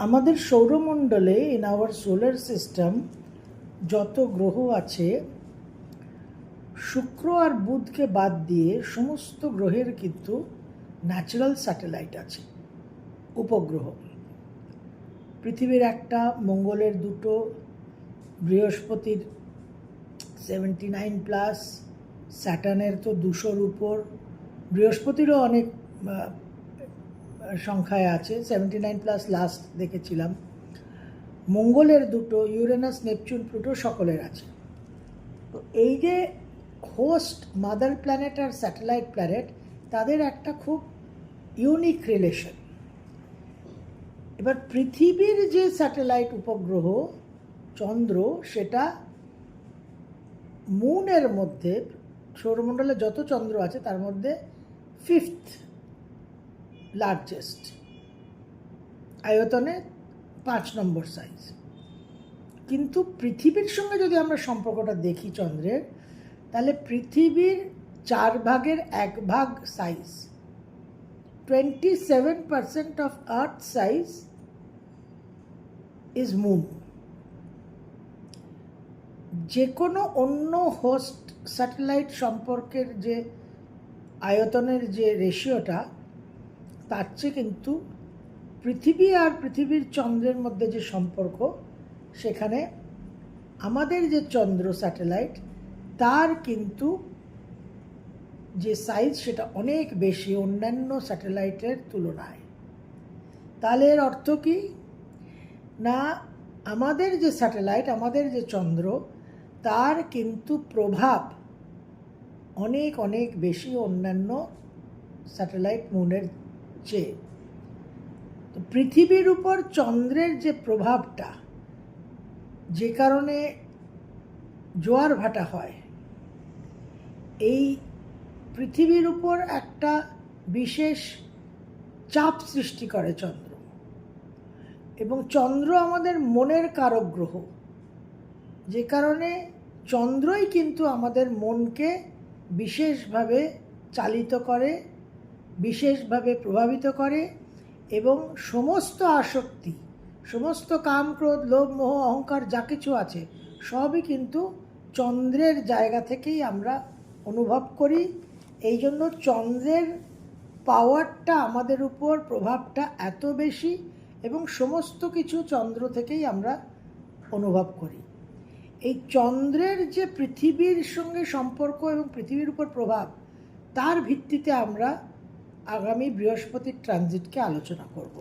আমাদের সৌরমণ্ডলে in our solar system যত গ্রহ আছে, শুক্র আর বুধকে বাদ দিয়ে সমস্ত গ্রহের কিন্তু ন্যাচারাল স্যাটেলাইট আছে, উপগ্রহ। পৃথিবীর একটা, মঙ্গলের দুটো, বৃহস্পতির 79+, স্যাটার্নের তো 200-র উপর, বৃহস্পতিরও অনেক সংখ্যায় আছে, 79+ লাস্ট দেখেছিলাম। মঙ্গলের দুটো, ইউরেনাস, নেপচুন, প্লুটো সকলের আছে। তো এই যে হোস্ট, মাদার প্ল্যানেট আর স্যাটেলাইট প্ল্যানেট, তাদের একটা খুব ইউনিক রিলেশন। এবার পৃথিবীর যে স্যাটেলাইট উপগ্রহ চন্দ্র, সেটা মুনের মধ্যে, সৌরমণ্ডলে যত চন্দ্র আছে তার মধ্যে 5th লার্জেস্ট, আয়তনে 5 নম্বর সাইজ। কিন্তু পৃথিবীর সঙ্গে যদি আমরা সম্পর্কটা দেখি চন্দ্রের, তাহলে পৃথিবীর 4 ভাগের 1 ভাগ size, 27% of earth size is moon. যে কোনো অন্য হোস্ট স্যাটেলাইট সম্পর্কের যে আয়তনের যে রেশিওটা, তার চেয়ে কিন্তু পৃথিবী আর পৃথিবীর চন্দ্রের মধ্যে যে সম্পর্ক, সেখানে আমাদের যে চন্দ্র স্যাটেলাইট, তার কিন্তু যে সাইজ সেটা অনেক বেশি অন্যান্য স্যাটেলাইটের তুলনায়। তাহলে এর অর্থ কি না, আমাদের যে স্যাটেলাইট, আমাদের যে চন্দ্র, তার কিন্তু প্রভাব অনেক অনেক বেশি অন্যান্য স্যাটেলাইট মুনের চেয়ে। তো পৃথিবীর উপর চন্দ্রের যে প্রভাবটা, যে কারণে জোয়ার ভাটা হয়, এই পৃথিবীর উপর একটা বিশেষ চাপ সৃষ্টি করে চন্দ্র। এবং চন্দ্র আমাদের মনের কারক গ্রহ, যে কারণে চন্দ্রই কিন্তু আমাদের মনকে বিশেষভাবে চালিত করে, বিশেষভাবে প্রভাবিত করে, এবং সমস্ত আসক্তি, সমস্ত কাম, ক্রোধ, লোভ, মোহ, অহংকার যা কিছু আছে, সবই কিন্তু চন্দ্রের জায়গা থেকেই আমরা অনুভব করি। এই জন্য চন্দ্রের পাওয়ারটা আমাদের উপর, প্রভাবটা এত বেশি, এবং সমস্ত কিছু চন্দ্র থেকেই আমরা অনুভব করি। এই চন্দ্রের যে পৃথিবীর সঙ্গে সম্পর্ক এবং পৃথিবীর উপর প্রভাব, তার ভিত্তিতে আমরা আগামী বৃহস্পতির ট্রানজিটকে আলোচনা করব।